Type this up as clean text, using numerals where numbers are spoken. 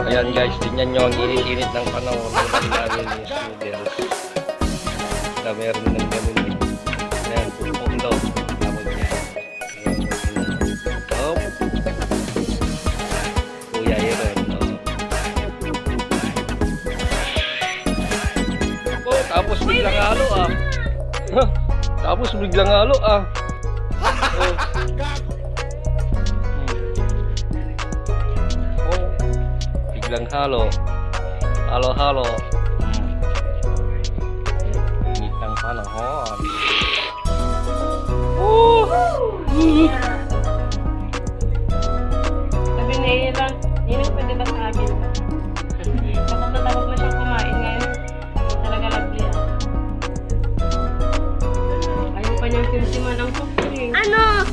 Ayan guys, tingnan nyo ang init-init ng panahon ng paglalim ni noodles. Na meron ng ganun eh. Ayan, pupong daw. Tapos niya. Oh. Kuya Aaron. Oh, tapos biglang halo ah. Tapos biglang halo ah. Oh. Biglang halo. Halo-halo. Init ng panahon. Sabi na ilan, yun ang pwede ba sa akin? Takot na takot na siyang kumain ngayon. Talaga lovely ah. Ayaw pa niyang simsiman ang soft drink. Ano?